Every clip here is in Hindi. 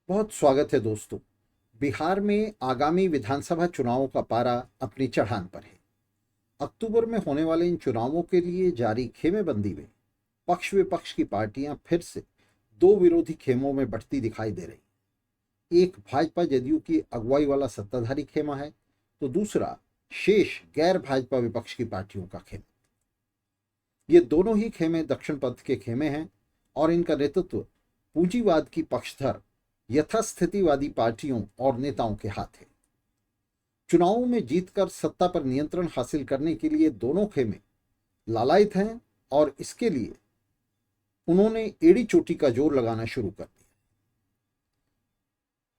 बहुत स्वागत है दोस्तों। बिहार में आगामी विधानसभा चुनावों का पारा अपनी चढ़ान पर है। अक्टूबर में होने वाले इन चुनावों के लिए जारी खेमेबंदी में पक्ष विपक्ष की पार्टियां फिर से दो विरोधी खेमों में बंटती दिखाई दे रही। एक भाजपा जदयू की अगुवाई वाला सत्ताधारी खेमा है, तो दूसरा शेष गैर भाजपा विपक्ष की पार्टियों का खेमा। ये दोनों ही खेमे दक्षिण पंथ के खेमे हैं और इनका नेतृत्व पूंजीवाद की पक्षधर यथास्थितिवादी पार्टियों और नेताओं के हाथ है। चुनावों में जीतकर सत्ता पर नियंत्रण हासिल करने के लिए दोनों खेमे लालायित हैं और इसके लिए उन्होंने एड़ी चोटी का जोर लगाना शुरू कर दिया।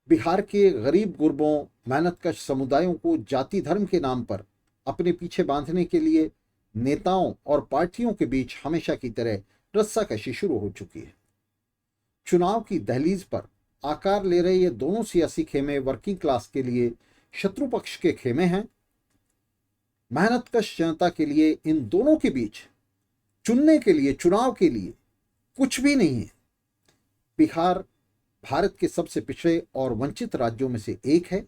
बिहार के गरीब गुरबों मेहनतकश समुदायों को जाति धर्म के नाम पर अपने पीछे बांधने के लिए नेताओं और पार्टियों के बीच हमेशा की तरह रस्साकशी शुरू हो चुकी है। चुनाव की दहलीज पर आकार ले रहे ये दोनों सियासी खेमे वर्किंग क्लास के लिए शत्रु पक्ष के खेमे हैं। मेहनतकश जनता के लिए इन दोनों के बीच चुनने के लिए, चुनाव के लिए कुछ भी नहीं है। बिहार भारत के सबसे पिछड़े और वंचित राज्यों में से एक है।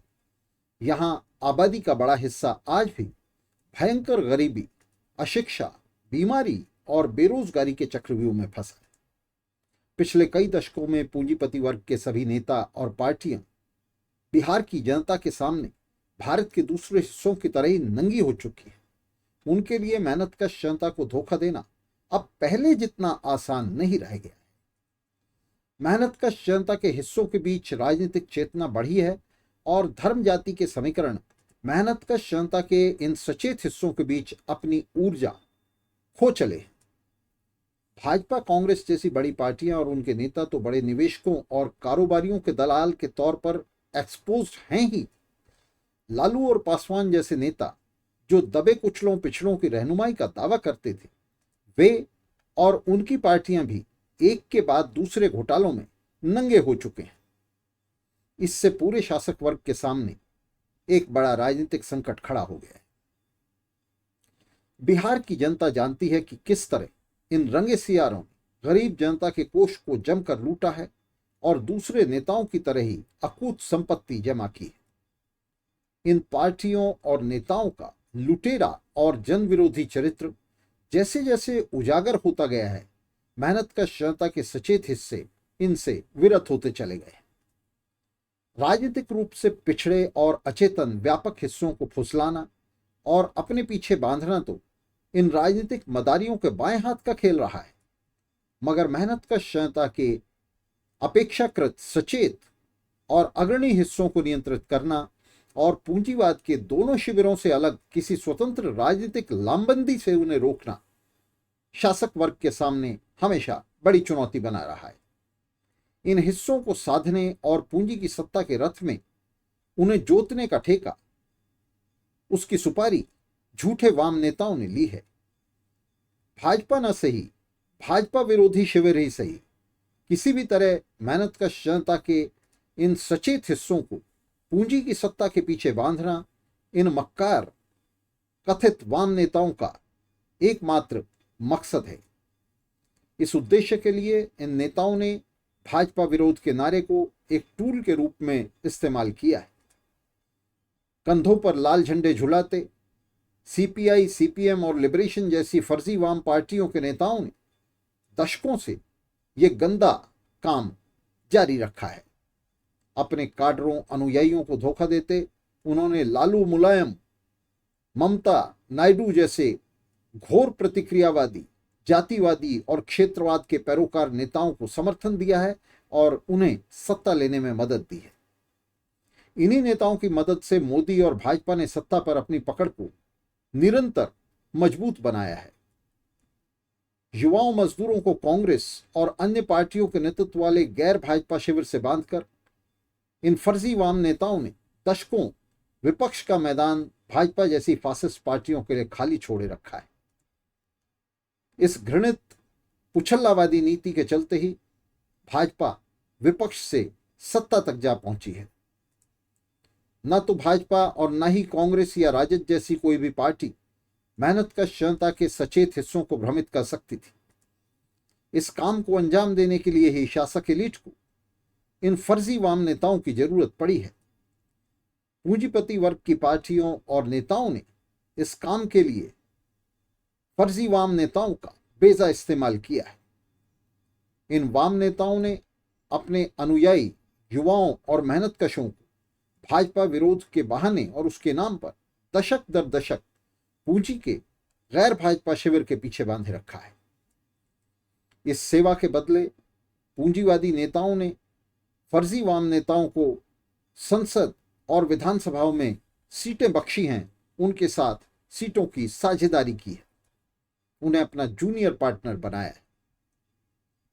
यहां आबादी का बड़ा हिस्सा आज भी भयंकर गरीबी, अशिक्षा, बीमारी और बेरोजगारी के चक्रव्यूह में फंसा है। पिछले कई दशकों में पूंजीपति वर्ग के सभी नेता और पार्टियां बिहार की जनता के सामने भारत के दूसरे हिस्सों की तरह ही नंगी हो चुकी है। उनके लिए मेहनतकश जनता को धोखा देना अब पहले जितना आसान नहीं रह गया है। मेहनतकश जनता के हिस्सों के बीच राजनीतिक चेतना बढ़ी है और धर्म जाति के समीकरण मेहनतकश जनता के इन सचेत हिस्सों के बीच अपनी ऊर्जा खो चले हैं। भाजपा कांग्रेस जैसी बड़ी पार्टियां और उनके नेता तो बड़े निवेशकों और कारोबारियों के दलाल के तौर पर एक्सपोज्ड हैं ही। लालू और पासवान जैसे नेता जो दबे कुचलों पिछड़ों की रहनुमाई का दावा करते थे, वे और उनकी पार्टियां भी एक के बाद दूसरे घोटालों में नंगे हो चुके हैं। इससे पूरे शासक वर्ग के सामने एक बड़ा राजनीतिक संकट खड़ा हो गया है। बिहार की जनता जानती है कि किस तरह इन रंगे सियारों ने गरीब जनता के कोष को जमकर लूटा है और दूसरे नेताओं की तरह ही अकूत संपत्ति जमा की है। इन पार्टियों और नेताओं का लुटेरा और जन विरोधी चरित्र जैसे जैसे उजागर होता गया है, मेहनतकश जनता के सचेत हिस्से इनसे विरत होते चले गए। राजनीतिक रूप से पिछड़े और अचेतन व्यापक हिस्सों को फुसलाना और अपने पीछे बांधना तो इन राजनीतिक मदारियों के बाएं हाथ का खेल रहा है, मगर मेहनतकश जनता के अपेक्षाकृत सचेत और अग्रणी हिस्सों को नियंत्रित करना और पूंजीवाद के दोनों शिविरों से अलग किसी स्वतंत्र राजनीतिक लामबंदी से उन्हें रोकना शासक वर्ग के सामने हमेशा बड़ी चुनौती बना रहा है। इन हिस्सों को साधने और पूंजी की सत्ता के रथ में उन्हें जोतने का ठेका, उसकी सुपारी झूठे वाम नेताओं ने ली है। भाजपा न सही, भाजपा विरोधी शिविर ही सही, किसी भी तरह मेहनतकश जनता के इन सचेत हिस्सों को पूंजी की सत्ता के पीछे बांधना इन मक्कार कथित वाम नेताओं का एकमात्र मकसद है। इस उद्देश्य के लिए इन नेताओं ने भाजपा विरोध के नारे को एक टूल के रूप में इस्तेमाल किया है। कंधों पर लाल झंडे झुलाते सीपीआई, सीपीएम और लिबरेशन जैसी फर्जी वाम पार्टियों के नेताओं ने दशकों से यह गंदा काम जारी रखा है। अपने काडरों, अनुयायियों को धोखा देते उन्होंने लालू, मुलायम, ममता, नायडू जैसे घोर प्रतिक्रियावादी, जातिवादी और क्षेत्रवाद के पैरोकार नेताओं को समर्थन दिया है और उन्हें सत्ता लेने में मदद दी है। इन्हीं नेताओं की मदद से मोदी और भाजपा ने सत्ता पर अपनी पकड़ को निरंतर मजबूत बनाया है। युवाओं, मजदूरों को कांग्रेस और अन्य पार्टियों के नेतृत्व वाले गैर भाजपा शिविर से बांधकर इन फर्जी वाम नेताओं ने दशकों विपक्ष का मैदान भाजपा जैसी फासिस्ट पार्टियों के लिए खाली छोड़े रखा है। इस घृणित उछल्लावादी नीति के चलते ही भाजपा विपक्ष से सत्ता तक जा पहुंची है। न तो भाजपा और न ही कांग्रेस या राजद जैसी कोई भी पार्टी मेहनतकश जनता के सचेत हिस्सों को भ्रमित कर सकती थी। इस काम को अंजाम देने के लिए ही शासक एलीट को इन फर्जी वाम नेताओं की जरूरत पड़ी है। पूंजीपति वर्ग की पार्टियों और नेताओं ने इस काम के लिए फर्जी वाम नेताओं का बेजा इस्तेमाल किया है। इन वाम नेताओं ने अपने अनुयायी युवाओं और मेहनतकशों को भाजपा विरोध के बहाने और उसके नाम पर दशक दर दशक पूंजी के गैर भाजपा शिविर के पीछे बांधे रखा है। इस सेवा के बदले पूंजीवादी नेताओं ने फर्जी वाम नेताओं को संसद और विधानसभाओं में सीटें बख्शी हैं, उनके साथ सीटों की साझेदारी की है, उन्हें अपना जूनियर पार्टनर बनाया है।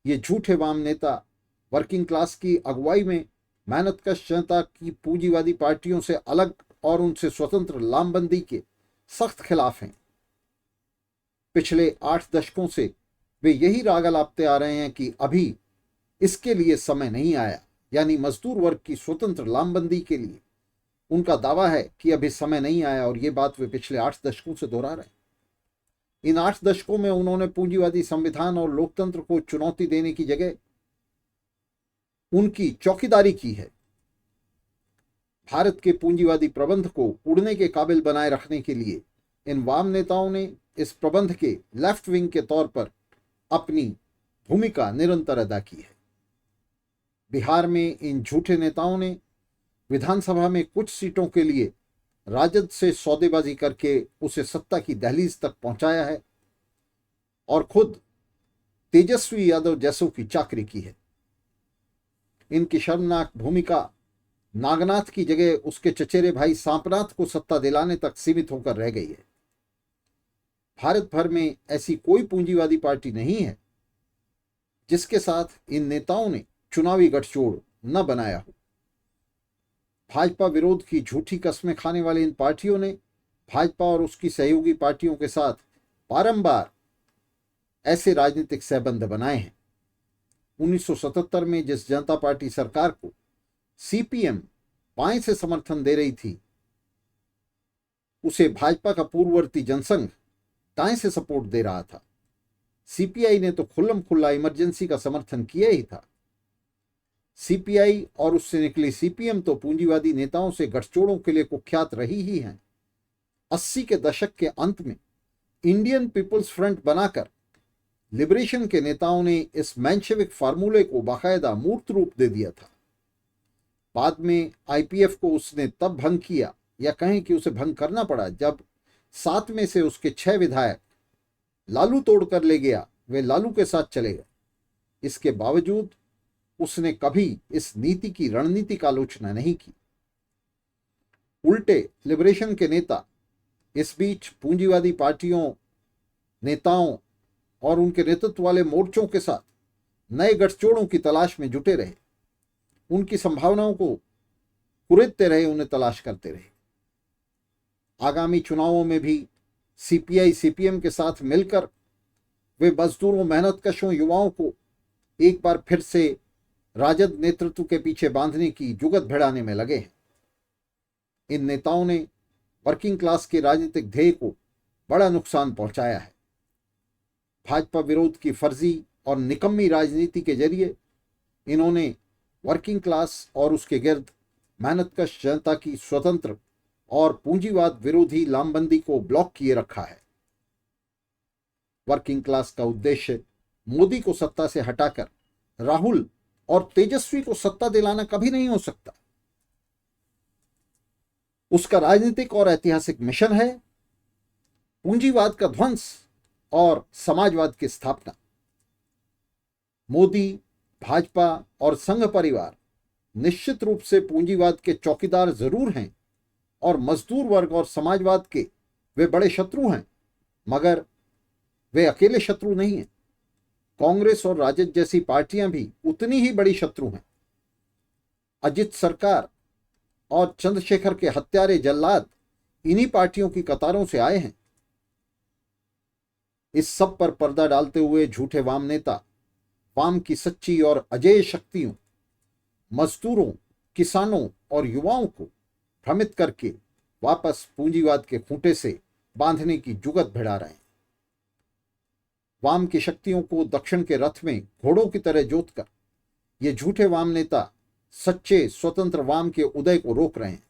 ये झूठे वाम नेता वर्किंग क्लास की अगुवाई में मेहनतकश जनता की पूंजीवादी पार्टियों से अलग और उनसे स्वतंत्र लामबंदी के सख्त खिलाफ हैं। पिछले 8 दशकों से वे यही राग अलापते आ रहे हैं कि अभी इसके लिए समय नहीं आया, यानी मजदूर वर्ग की स्वतंत्र लामबंदी के लिए उनका दावा है कि अभी समय नहीं आया, और ये बात वे पिछले 8 दशकों से दोहरा रहे हैं। इन 8 दशकों में उन्होंने पूंजीवादी संविधान और लोकतंत्र को चुनौती देने की जगह उनकी चौकीदारी की है। भारत के पूंजीवादी प्रबंध को उड़ने के काबिल बनाए रखने के लिए इन वाम नेताओं ने इस प्रबंध के लेफ्ट विंग के तौर पर अपनी भूमिका निरंतर अदा की है। बिहार में इन झूठे नेताओं ने विधानसभा में कुछ सीटों के लिए राजद से सौदेबाजी करके उसे सत्ता की दहलीज तक पहुंचाया है और खुद तेजस्वी यादव जैसों की चाकरी की है। इनकी शर्मनाक भूमिका नागनाथ की जगह उसके चचेरे भाई सांपनाथ को सत्ता दिलाने तक सीमित होकर रह गई है। भारत भर में ऐसी कोई पूंजीवादी पार्टी नहीं है जिसके साथ इन नेताओं ने चुनावी गठजोड़ न बनाया हो। भाजपा विरोध की झूठी कस्में खाने वाली इन पार्टियों ने भाजपा और उसकी सहयोगी पार्टियों के साथ बारंबार ऐसे राजनीतिक सहबंध बनाए हैं। 1977 में जिस जनता पार्टी सरकार को सीपीएम बाएं से समर्थन दे रही थी, उसे भाजपा का पूर्ववर्ती जनसंघ दाएं से सपोर्ट दे रहा था। सीपीआई ने तो खुल्लम खुल्ला इमरजेंसी का समर्थन किया ही था। सीपीआई और उससे निकली सीपीएम तो पूंजीवादी नेताओं से गठजोड़ों के लिए कुख्यात रही ही हैं। 80 के दशक के अंत में इंडियन पीपल्स फ्रंट बनाकर लिबरेशन के नेताओं ने इस मेंशेविक फार्मूले को बाकायदा मूर्त रूप दे दिया था। बाद में आईपीएफ को उसने तब भंग किया, या कहें कि उसे भंग करना पड़ा, जब 7 में से उसके 6 विधायक लालू तोड़कर ले गया, वे लालू के साथ चले गए। इसके बावजूद उसने कभी इस नीति की रणनीतिक आलोचना नहीं की। उल्टे लिबरेशन के नेता इस बीच पूंजीवादी पार्टियों, नेताओं और उनके नेतृत्व वाले मोर्चों के साथ नए गठजोड़ों की तलाश में जुटे रहे, उनकी संभावनाओं को कुरेदते रहे, उन्हें तलाश करते रहे। आगामी चुनावों में भी सीपीआई सीपीएम के साथ मिलकर वे मजदूरों, मेहनतकशों, युवाओं को एक बार फिर से राजद नेतृत्व के पीछे बांधने की जुगत भिड़ाने में लगे हैं। इन नेताओं ने वर्किंग क्लास के राजनीतिक ध्येय को बड़ा नुकसान पहुंचाया है। भाजपा विरोध की फर्जी और निकम्मी राजनीति के जरिए इन्होंने वर्किंग क्लास और उसके गिर्द मेहनतकश जनता की स्वतंत्र और पूंजीवाद विरोधी लामबंदी को ब्लॉक किए रखा है। वर्किंग क्लास का उद्देश्य मोदी को सत्ता से हटाकर राहुल और तेजस्वी को सत्ता दिलाना कभी नहीं हो सकता। उसका राजनीतिक और ऐतिहासिक मिशन है पूंजीवाद का ध्वंस और समाजवाद की स्थापना। मोदी, भाजपा और संघ परिवार निश्चित रूप से पूंजीवाद के चौकीदार जरूर हैं और मजदूर वर्ग और समाजवाद के वे बड़े शत्रु हैं, मगर वे अकेले शत्रु नहीं हैं। कांग्रेस और राजद जैसी पार्टियां भी उतनी ही बड़ी शत्रु हैं। अजित सरकार और चंद्रशेखर के हत्यारे जल्लाद इन्हीं पार्टियों की कतारों से आए हैं। इस सब पर पर्दा डालते हुए झूठे वाम नेता वाम की सच्ची और अजेय शक्तियों, मजदूरों, किसानों और युवाओं को भ्रमित करके वापस पूंजीवाद के खूंटे से बांधने की जुगत भिड़ा रहे हैं। वाम की शक्तियों को दक्षिण के रथ में घोड़ों की तरह जोतकर ये झूठे वाम नेता सच्चे स्वतंत्र वाम के उदय को रोक रहे हैं।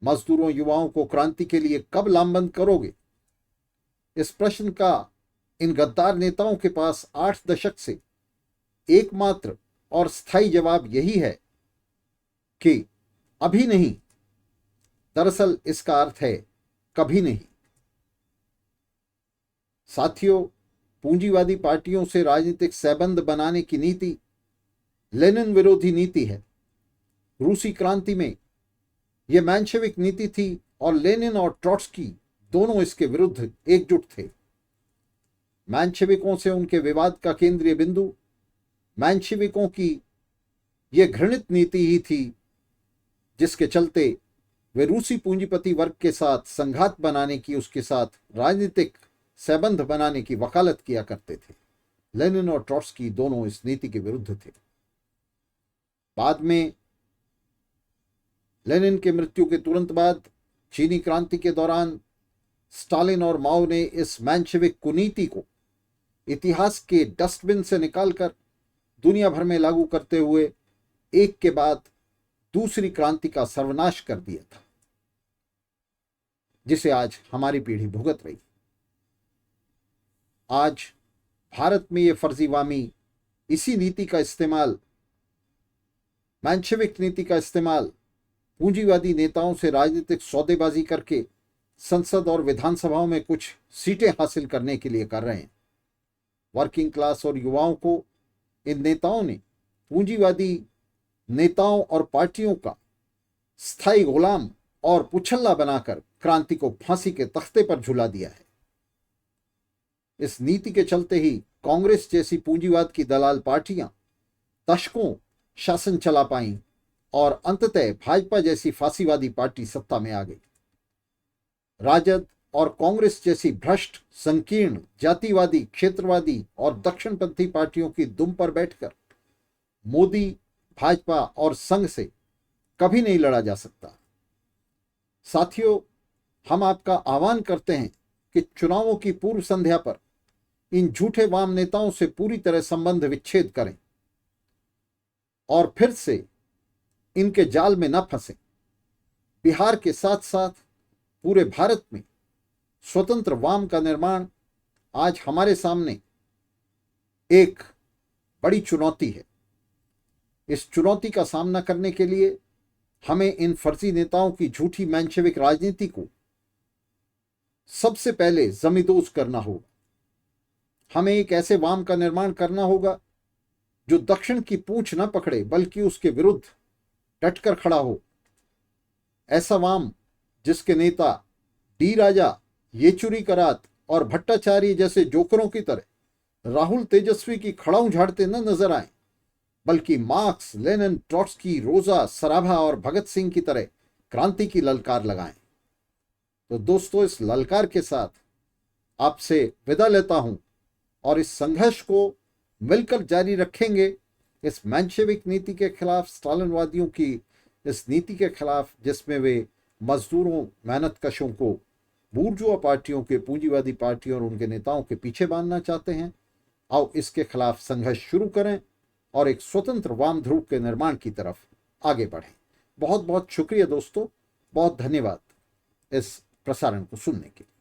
मजदूरों युवाओं को क्रांति के लिए कब लामबंद करोगे? इस प्रश्न का इन गद्दार नेताओं के पास 8 दशक से एकमात्र और स्थायी जवाब यही है कि अभी नहीं। दरअसल इसका अर्थ है कभी नहीं। साथियों, पूंजीवादी पार्टियों से राजनीतिक सहबंध बनाने की नीति लेनिन विरोधी नीति है। रूसी क्रांति में यह मेंशेविक नीति थी और लेनिन और ट्रॉट्स्की दोनों इसके विरुद्ध एकजुट थे। मेंशेविकों से उनके विवाद का केंद्रीय बिंदु मेंशेविकों की यह घृणित नीति ही थी, जिसके चलते वे रूसी पूंजीपति वर्ग के साथ संघात बनाने की, उसके साथ राजनीतिक सहबंध बनाने की वकालत किया करते थे। लेनिन और ट्रॉट्स्की दोनों इस नीति के विरुद्ध थे। बाद में लेनिन के मृत्यु के तुरंत बाद चीनी क्रांति के दौरान स्टालिन और माओ ने इस मेंशेविक कुनीति को इतिहास के डस्टबिन से निकालकर दुनिया भर में लागू करते हुए एक के बाद दूसरी क्रांति का सर्वनाश कर दिया था, जिसे आज हमारी पीढ़ी भुगत रही। आज भारत में ये फर्जीवामी इसी नीति का इस्तेमाल, मेंशेविक नीति का इस्तेमाल पूंजीवादी नेताओं से राजनीतिक सौदेबाजी करके संसद और विधानसभाओं में कुछ सीटें हासिल करने के लिए कर रहे हैं। वर्किंग क्लास और युवाओं को इन नेताओं ने पूंजीवादी नेताओं और पार्टियों का स्थायी गुलाम और पुछल्ला बनाकर क्रांति को फांसी के तख्ते पर झुला दिया है। इस नीति के चलते ही कांग्रेस जैसी पूंजीवाद की दलाल पार्टियां दशकों शासन चला पाईं और अंततः भाजपा जैसी फांसीवादी पार्टी सत्ता में आ गई। राजद और कांग्रेस जैसी भ्रष्ट, संकीर्ण, जातिवादी, क्षेत्रवादी और दक्षिणपंथी पार्टियों की दुम पर बैठकर मोदी, भाजपा और संघ से कभी नहीं लड़ा जा सकता। साथियों, हम आपका आह्वान करते हैं कि चुनावों की पूर्व संध्या पर इन झूठे वाम नेताओं से पूरी तरह संबंध विच्छेद करें और फिर से इनके जाल में न फंसें। बिहार के साथ साथ पूरे भारत में स्वतंत्र वाम का निर्माण आज हमारे सामने एक बड़ी चुनौती है। इस चुनौती का सामना करने के लिए हमें इन फर्जी नेताओं की झूठी मेंशेविक राजनीति को सबसे पहले जमींदोज करना होगा। हमें एक ऐसे वाम का निर्माण करना होगा जो दक्षिण की पूंछ न पकड़े बल्कि उसके विरुद्ध डटकर खड़ा हो। ऐसा वाम जिसके नेता डी राजा, येचुरी करात और भट्टाचार्य जैसे जोकरों की तरह राहुल तेजस्वी की खड़ाऊ झाड़ते न नजर आए, बल्कि मार्क्स, लेनिन, ट्रॉट्स्की, रोजा, सराभा और भगत सिंह की तरह क्रांति की ललकार लगाएं। तो दोस्तों, इस ललकार के साथ आपसे विदा लेता हूं और इस संघर्ष को मिलकर जारी रखेंगे। इस मेंशेविक नीति के खिलाफ, स्टालिनवादियों की इस नीति के खिलाफ, जिसमें वे मजदूरों, मेहनतकशों को बूर्जुआ पार्टियों के, पूंजीवादी पार्टियों और उनके नेताओं के पीछे बांधना चाहते हैं। आओ इसके खिलाफ संघर्ष शुरू करें और एक स्वतंत्र वाम ध्रुव के निर्माण की तरफ आगे बढ़ें। बहुत बहुत शुक्रिया दोस्तों, बहुत धन्यवाद इस प्रसारण को सुनने के लिए।